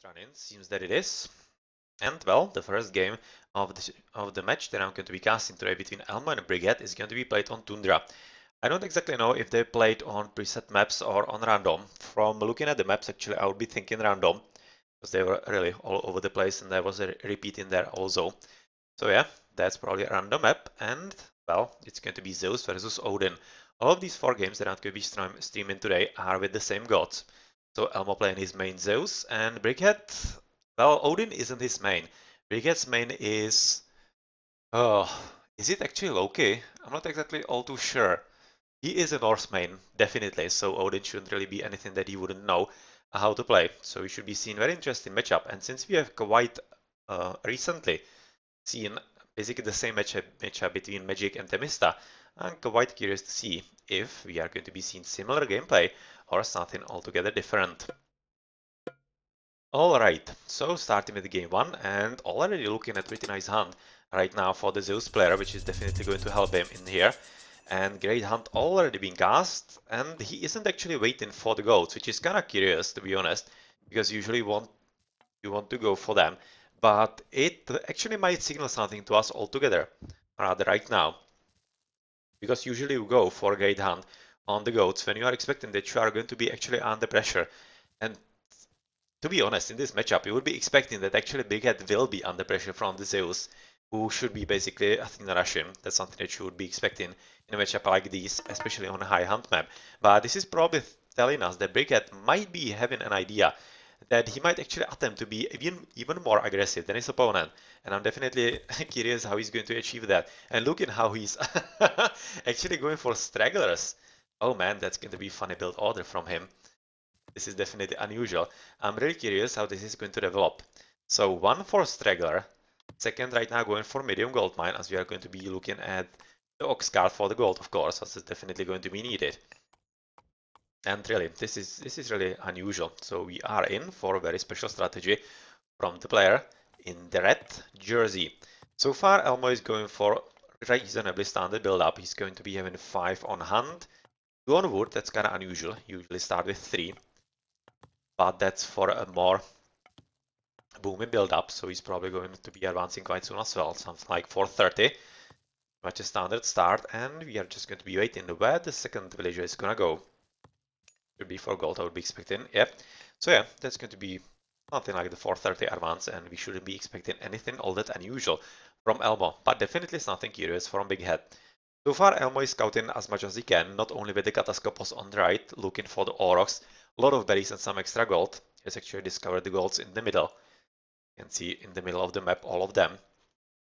running. Seems that it is. And well, the first game of the match that I'm going to be casting today between Elmo and Brickhead is going to be played on Tundra. I don't exactly know if they played on preset maps or on random. From looking at the maps, actually, I would be thinking random, because they were really all over the place and there was a repeat in there also. So yeah, that's probably a random map, and well, it's going to be Zeus versus Odin. All of these 4 games that I'm going to be streaming today are with the same gods. So Elmo playing his main Zeus, and Brickhead, well, Odin isn't his main. Brickhead's main is... Oh, is it actually Loki? I'm not exactly all too sure. He is a Norse main, definitely, so Odin shouldn't really be anything that he wouldn't know how to play. So we should be seeing very interesting matchup, and since we have quite recently seen basically the same matchup between Magic and Themista, I'm quite curious to see if we are going to be seeing similar gameplay or something altogether different. Alright, so starting with game 1 and already looking at pretty nice hand right now for the Zeus player, which is definitely going to help him in here. And great hunt already being cast, and he isn't actually waiting for the goats, which is kind of curious to be honest, because usually you want to go for them. But it actually might signal something to us altogether, rather right now. Because usually you go for a great hunt on the goats when you are expecting that you are going to be actually under pressure. And to be honest, in this matchup, you would be expecting that actually Brickhead will be under pressure from the Zeus, who should be basically Athena Russian. That's something that you would be expecting in a matchup like this, especially on a high hunt map. But this is probably telling us that Brickhead might be having an idea that he might actually attempt to be even more aggressive than his opponent. And I'm definitely curious how he's going to achieve that. And look at how he's actually going for stragglers. Oh man, that's going to be a funny build order from him. This is definitely unusual. I'm really curious how this is going to develop. So 1 for straggler. Second right now going for medium gold mine, as we are going to be looking at the ox card for the gold, of course, as it's definitely going to be needed. And really, this is really unusual. So we are in for a very special strategy from the player in the red jersey. So far, Elmo is going for reasonably standard build-up. He's going to be having 5 on hand, 2 on wood. That's kind of unusual. Usually start with 3. But that's for a more booming build-up, so he's probably going to be advancing quite soon as well, something like 4:30, much a standard start, and we are just going to be waiting where the second villager is gonna go. Should be for gold, I would be expecting, yep. So yeah, that's going to be something like the 4:30 advance, and we shouldn't be expecting anything all that unusual from Elmo, but definitely something curious from Brickhead. So far, Elmo is scouting as much as he can, not only with the Kataskopos on the right, looking for the Aurochs, a lot of berries and some extra gold. He's actually discovered the golds in the middle. You can see in the middle of the map all of them.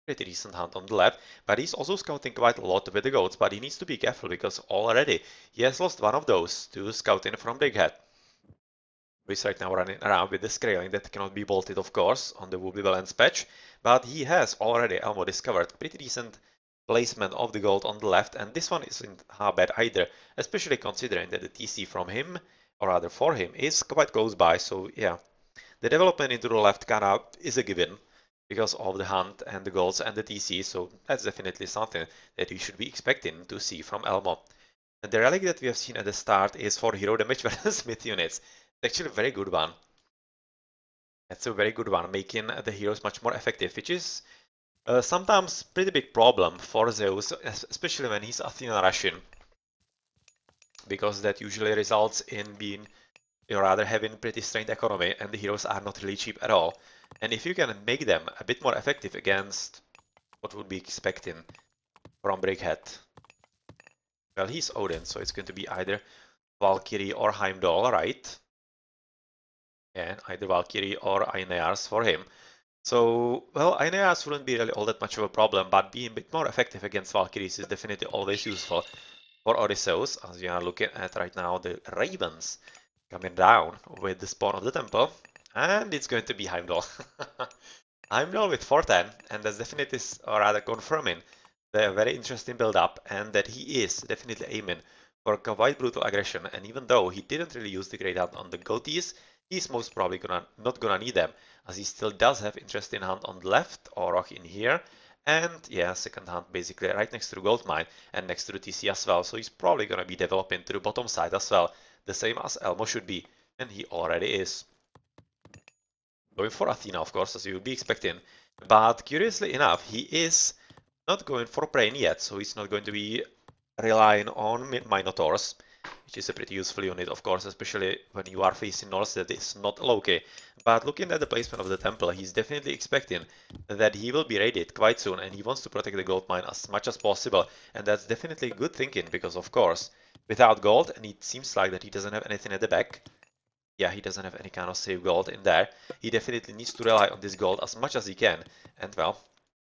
Pretty decent hunt on the left, but he's also scouting quite a lot with the goats, but he needs to be careful because already he has lost one of those to scouting from Brickhead. He's right now running around with the scaling that cannot be bolted, of course, on the Wobbly Balance patch, but he has already, Elmo, discovered pretty decent placement of the gold on the left, and this one isn't half bad either, especially considering that the TC from him, or rather for him, is quite close by, so yeah. The development into the left kind is a given because of the hunt and the golds and the TC, so that's definitely something that you should be expecting to see from Elmo. And the relic that we have seen at the start is for hero damage versus myth units. It's actually a very good one. That's a very good one, making the heroes much more effective, which is sometimes pretty big problem for Zeus, especially when he's Athena Russian, because that usually results in being rather having pretty strained economy, and the heroes are not really cheap at all. And if you can make them a bit more effective against what would be expecting from Brickhead, well, he's Odin, so it's going to be either Valkyrie or Heimdall, right? Yeah, either Valkyrie or Aeneas for him. So, well, Aeneas wouldn't be really all that much of a problem, but being a bit more effective against Valkyries is definitely always useful for Odysseus, as we are looking at right now the Ravens coming down with the spawn of the temple, and it's going to be Heimdall. Heimdall with 410, and that's definitely, or rather confirming, the very interesting build-up, and that he is definitely aiming for quite brutal aggression, and even though he didn't really use the Great Hunt on the goatees, he's most probably not gonna need them, as he still does have interesting hunt on the left, Auroch in here, and yeah, second hunt basically right next to the gold mine and next to the TC as well, so he's probably gonna be developing to the bottom side as well, the same as Elmo should be, and he already is. Going for Athena, of course, as you would be expecting. But curiously enough, he is not going for Brain yet, so he's not going to be relying on Minotaurs, which is a pretty useful unit, of course, especially when you are facing Norse that is not low-key. But looking at the placement of the temple, he's definitely expecting that he will be raided quite soon, and he wants to protect the gold mine as much as possible. And that's definitely good thinking, because of course, without gold, and it seems like that he doesn't have anything at the back. Yeah, he doesn't have any kind of save gold in there. He definitely needs to rely on this gold as much as he can. And well,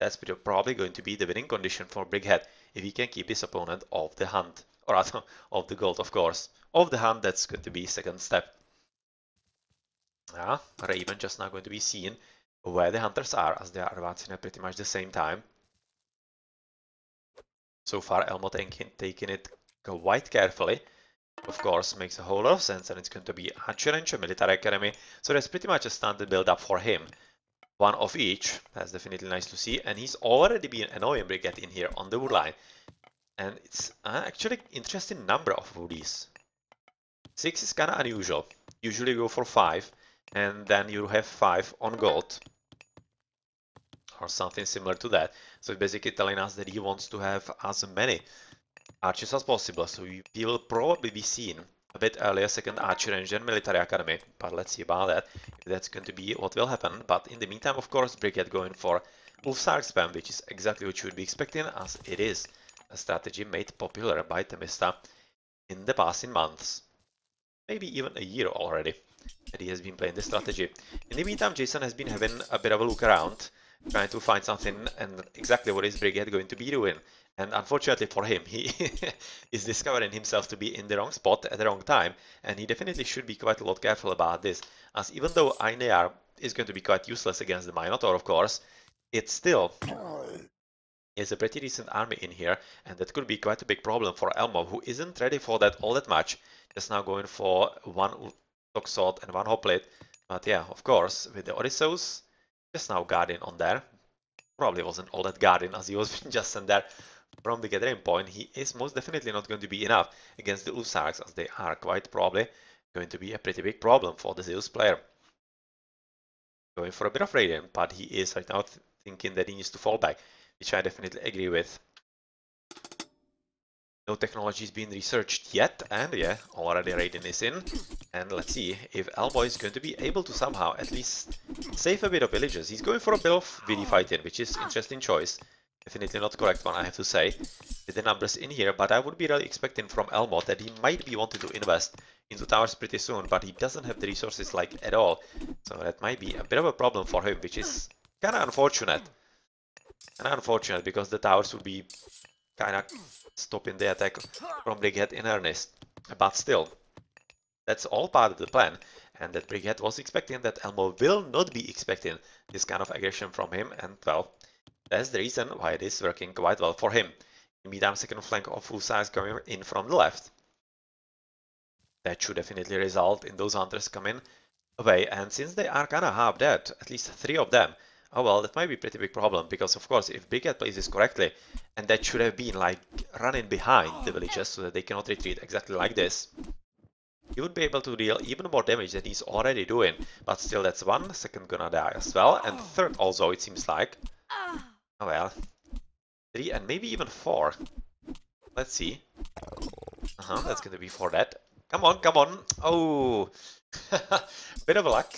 that's probably going to be the winning condition for Brickhead if he can keep his opponent off the hunt. Or rather, off the gold, of course. Off the hunt, that's going to be second step. Raven just now going to be seen where the hunters are, as they are advancing at pretty much the same time. So far, Elmo taking it quite carefully. Of course, makes a whole lot of sense, and it's going to be Anchorage, a military academy. So that's pretty much a standard build-up for him. One of each. That's definitely nice to see. And he's already been annoying Brickhead in here on the wood line. And it's actually an interesting number of woodies. 6 is kind of unusual. Usually go for 5, and then you have 5 on gold. Or something similar to that. So it's basically telling us that he wants to have as many archers as possible, so he will probably be seen a bit earlier, second archer range and military academy, but let's see about that, if that's going to be what will happen. But in the meantime, of course, Brickhead going for Wolfsark spam, which is exactly what you would be expecting, as it is a strategy made popular by Themista in the passing months, maybe even a year already, that he has been playing this strategy. In the meantime, Jason has been having a bit of a look around, trying to find something, and exactly what is Brickhead going to be doing. And unfortunately for him, he is discovering himself to be in the wrong spot at the wrong time, and he definitely should be quite a lot careful about this, as even though Ainear is going to be quite useless against the Minotaur, of course, it still is a pretty decent army in here, and that could be quite a big problem for Elmo, who isn't ready for that all that much, just now going for one Sword and one Hoplite. But yeah, of course, with the Odysseus, just now Guardian on there, probably wasn't all that Guardian as he was just sent there from the gathering point. He is most definitely not going to be enough against the Ulsarks, as they are quite probably going to be a pretty big problem for the Zeus player. Going for a bit of Radiant, but he is right now thinking that he needs to fall back, which I definitely agree with. No technology is being researched yet, and yeah, already Radiant is in. And let's see if Elmo is going to be able to somehow at least save a bit of villages. He's going for a bit of VD fighting, which is an interesting choice. Definitely not correct one, I have to say, with the numbers in here, but I would be really expecting from Elmo that he might be wanting to invest into towers pretty soon, but he doesn't have the resources like at all. So that might be a bit of a problem for him, which is kind of unfortunate. And unfortunate because the towers would be kind of stopping the attack from Brickhead in earnest. But still, that's all part of the plan, and that Brickhead was expecting that Elmo will not be expecting this kind of aggression from him, and well, that's the reason why it is working quite well for him. In the meantime, second flank of Usa is coming in from the left. That should definitely result in those hunters coming away, and since they are kinda half dead, at least 3 of them, oh well, that might be a pretty big problem, because of course, if Brickhead plays this correctly, and that should have been like running behind the villages so that they cannot retreat exactly like this, he would be able to deal even more damage than he's already doing, but still that's 1, second gonna die as well, and third also, it seems like. Oh well, 3 and maybe even 4. Let's see. That's gonna be for that. Come on, come on. Oh, bit of luck,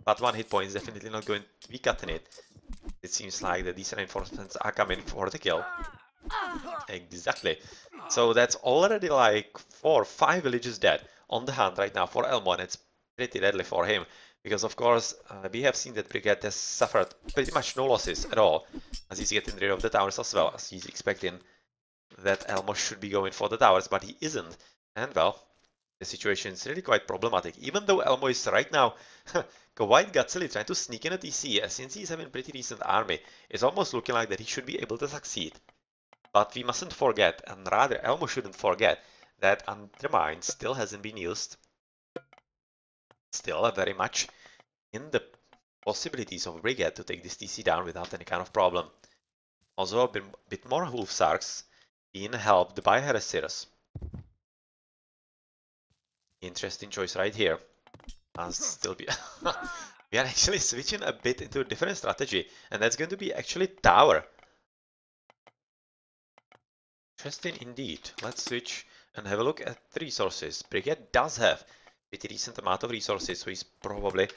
but 1 hit point is definitely not going to be cutting it. It seems like the decent reinforcements are coming for the kill. Exactly. So that's already like 4 or 5 villages dead on the hand right now for Elmo, and it's pretty deadly for him. Because of course, we have seen that Brickhead has suffered pretty much no losses at all, as he's getting rid of the towers as well, as he's expecting that Elmo should be going for the towers, but he isn't. And well, the situation is really quite problematic. Even though Elmo is right now quite gutsily trying to sneak in a TC, since he's having a pretty decent army, it's almost looking like that he should be able to succeed. But we mustn't forget, and rather Elmo shouldn't forget, that Undermine still hasn't been used. Still very much in the possibilities of Brickhead to take this TC down without any kind of problem. Also a bit more Wolfsarks being helped by Heresirs. Interesting choice right here. Still be we are actually switching a bit into a different strategy, and that's going to be actually tower. Interesting indeed. Let's switch and have a look at the resources. Brickhead does have a pretty decent amount of resources, so he's probably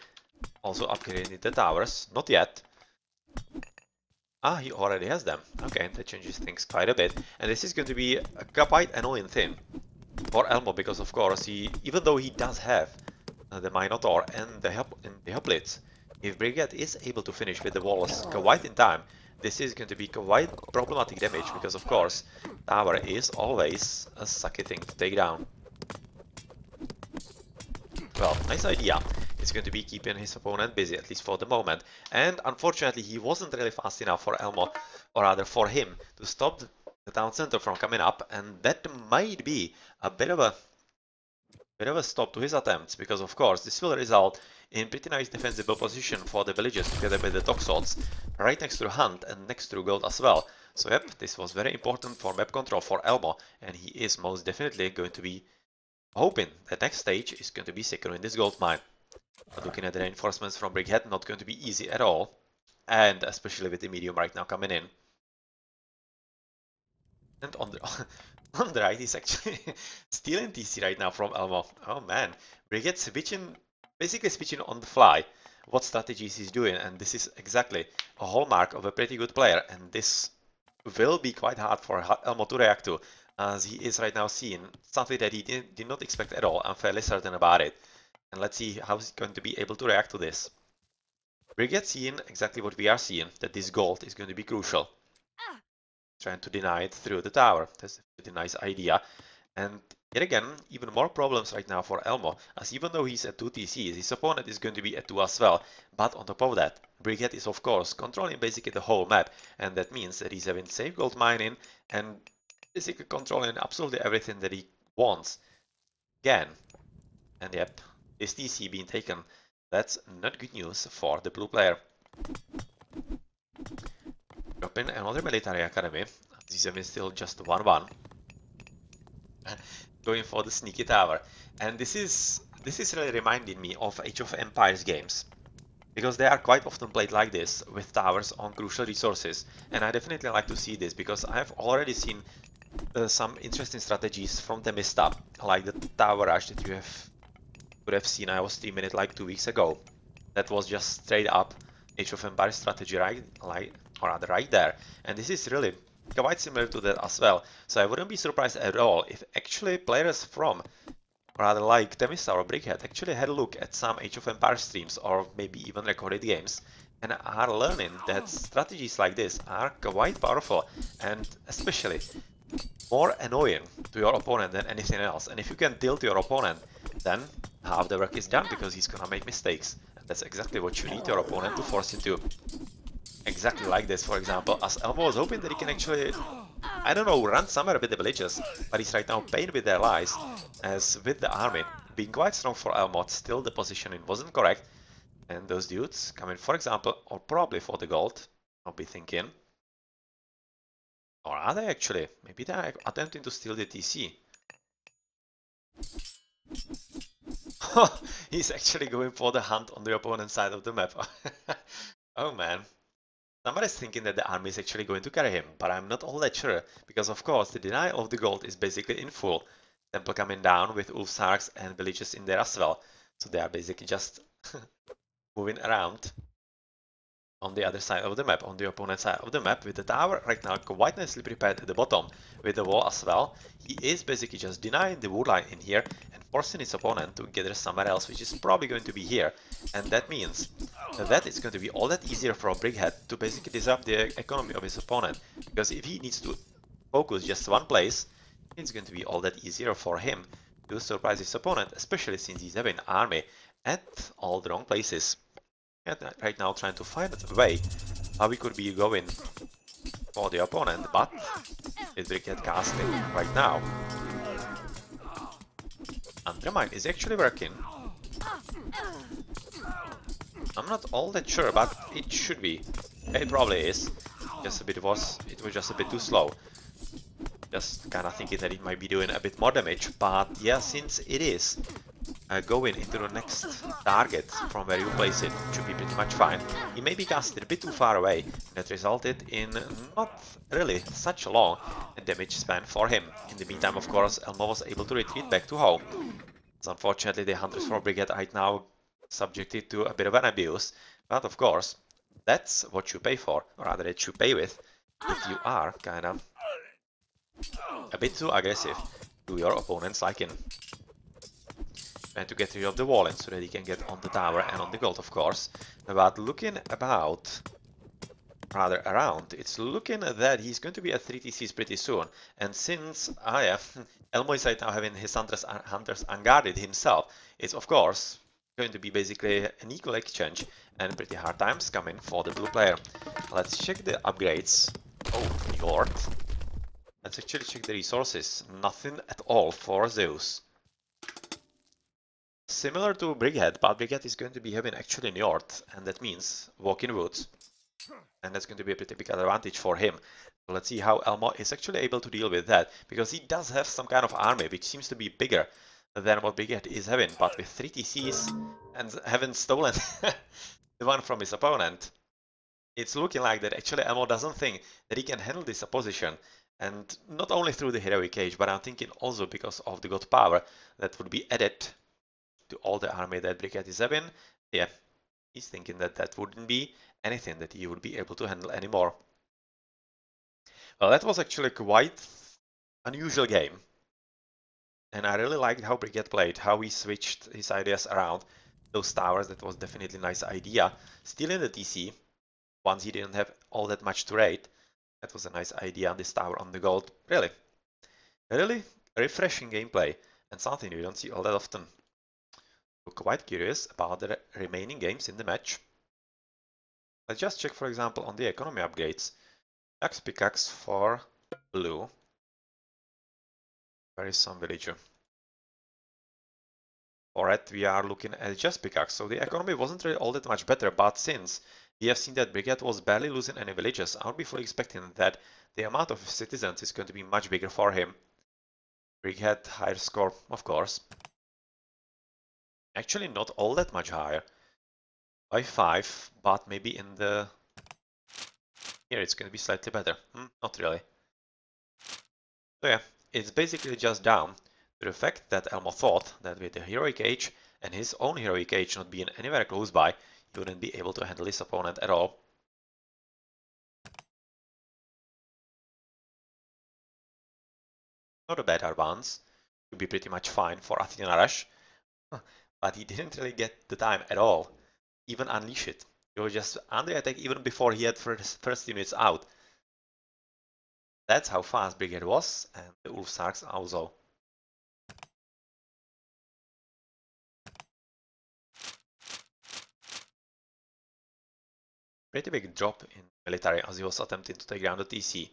also upgrading the towers. Not yet. Ah, he already has them. Okay, that changes things quite a bit. And this is going to be a quite annoying thing for Elmo, because of course even though he does have the Minotaur and the Hoplites, if Brickhead is able to finish with the walls quite in time, this is going to be quite problematic damage, because of course tower is always a sucky thing to take down. Well, nice idea. It's going to be keeping his opponent busy, at least for the moment. And unfortunately, he wasn't really fast enough for Elmo, or rather for him, to stop the town center from coming up, and that might be a bit of a stop to his attempts, because of course this will result in pretty nice defensible position for the villagers together with the Toxots, right next to Hunt and next to Gold as well. So yep, this was very important for map control for Elmo, and he is most definitely going to be hoping the next stage is going to be securing this gold mine. But looking at the reinforcements from Brickhead, not going to be easy at all, and especially with the medium right now coming in. And on the on the right, he's actually stealing TC right now from Elmo. Oh man, Brickhead basically switching on the fly what strategies he's doing, and this is exactly a hallmark of a pretty good player, and this will be quite hard for Elmo to react to, as he is right now seeing something that he did not expect at all. I'm fairly certain about it. And let's see how he's going to be able to react to this. Brickhead seeing exactly what we are seeing, that this gold is going to be crucial. Trying to deny it through the tower. That's a pretty nice idea. And yet again, even more problems right now for Elmo, as even though he's at 2 TCs, his opponent is going to be at 2 as well. But on top of that, Brickhead is of course controlling basically the whole map, and that means that he's having safe gold mining and basically controlling absolutely everything that he wants. Again, and yep, this TC being taken, that's not good news for the blue player. Dropping another military academy. These are still just 1-1. Going for the sneaky tower. And this is really reminding me of Age of Empires games, because they are quite often played like this, with towers on crucial resources. And I definitely like to see this, because I have already seen some interesting strategies from the Mista, like the tower rush that you could have seen. I was streaming it like 2 weeks ago. That was just straight up Age of Empires strategy, right there. And this is really quite similar to that as well. So I wouldn't be surprised at all if actually players from, rather like Temista or Brickhead, actually had a look at some Age of Empires streams, or maybe even recorded games, and are learning that strategies like this are quite powerful, and especially more annoying to your opponent than anything else. And if you can tilt your opponent, then half the work is done, because he's gonna make mistakes. And that's exactly what you need your opponent to force into. Exactly like this, for example, as Elmo was hoping that he can actually, I don't know, run somewhere with the villagers, but he's right now paying with their lives, as with the army being quite strong for Elmo, still the positioning wasn't correct, and those dudes coming, for example, or probably for the gold, I'll be thinking. Or are they actually? Maybe they're attempting to steal the TC. He's actually going for the hunt on the opponent's side of the map. Oh man. Somebody's thinking that the army is actually going to carry him, but I'm not all that sure, because of course the denial of the gold is basically in full. Temple coming down with Ulfsarks and villages in there as well. So they are basically just moving around on the other side of the map, on the opponent's side of the map, with the tower right now quite nicely prepared at the bottom, with the wall as well. He is basically just denying the wood line in here and forcing his opponent to gather somewhere else, which is probably going to be here. And that means that it's going to be all that easier for a Brickhead to basically disrupt the economy of his opponent, because if he needs to focus just one place, it's going to be all that easier for him to surprise his opponent, especially since he's having an army at all the wrong places. And right now trying to find a way how we could be going for the opponent, but with Brickhead casting right now. Undermine is actually working. I'm not all that sure, but it should be. It probably is. It was just a bit too slow. Just kind of thinking that it might be doing a bit more damage, but yeah, since it is going into the next target from where you place it should be pretty much fine. He maybe casted a bit too far away, and that resulted in not really such a long damage span for him. In the meantime, of course, Elmo was able to retreat back to home. So unfortunately, the Hunters for Brickhead right now subjected to a bit of an abuse, but of course, that's what you pay for, or rather that you pay with, if you are kind of a bit too aggressive to your opponent's liking. And to get rid of the wall so that he can get on the tower and on the gold, of course. But looking about, rather around, it's looking that he's going to be at 3 TCs pretty soon. And since Elmo is right now having his hunters unguarded himself, it's of course going to be basically an equal exchange and pretty hard times coming for the blue player. Let's check the upgrades. Oh, Yort. Let's actually check the resources. Nothing at all for Zeus. Similar to Brickhead, but Brickhead is going to be having actually Njord, and that means Walking Woods. And that's going to be a pretty big advantage for him. So let's see how Elmo is actually able to deal with that, because he does have some kind of army which seems to be bigger than what Brickhead is having, but with 3 TCs and having stolen the one from his opponent, it's looking like that actually Elmo doesn't think that he can handle this opposition. And not only through the Heroic Age, but I'm thinking also because of the God Power that would be added to all the army that Brickhead is having. Yeah, he's thinking that that wouldn't be anything that he would be able to handle anymore. Well, that was actually quite unusual game. And I really liked how Brickhead played, how he switched his ideas around. Those towers, that was definitely a nice idea. Still in the TC, once he didn't have all that much to raid. That was a nice idea, this tower on the gold. Really refreshing gameplay, and something you don't see all that often. Quite curious about the remaining games in the match. Let's just check, for example, on the economy upgrades. Axe pickaxe for blue. Where is some villager? For red, we are looking at just pickaxe. So the economy wasn't really all that much better, but since we have seen that Brickhead was barely losing any villages, I would be fully expecting that the amount of citizens is going to be much bigger for him. Brickhead, higher score, of course. Actually, not all that much higher. By 5, but maybe in the... Here it's going to be slightly better. Not really. So yeah, it's basically just down to the fact that Elmo thought that with the Heroic Age and his own Heroic Age not being anywhere close by, he wouldn't be able to handle his opponent at all. Not a bad advance. Would be pretty much fine for Athena Rush. But he didn't really get the time at all. Even unleash it. He was just under attack even before he had first units out. That's how fast Brickhead was, and the Ulfsarks also. Pretty big drop in military as he was attempting to take down the TC.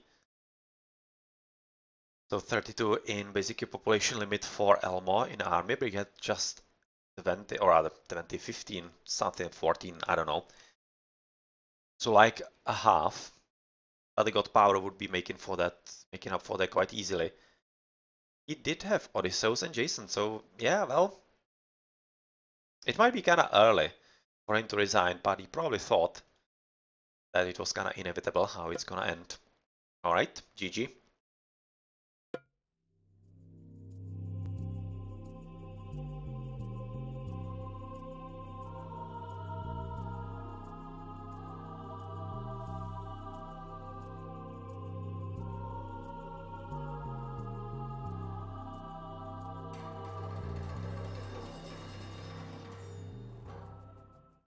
So 32 in basically population limit for Elmo in army. Brickhead just 20, or rather 20, 15, something 14, I don't know. So like a half. But the God Power would be making up for that quite easily. He did have Odysseus and Jason, so yeah, well, it might be kind of early for him to resign, but he probably thought that it was kind of inevitable how it's gonna end. Alright, GG.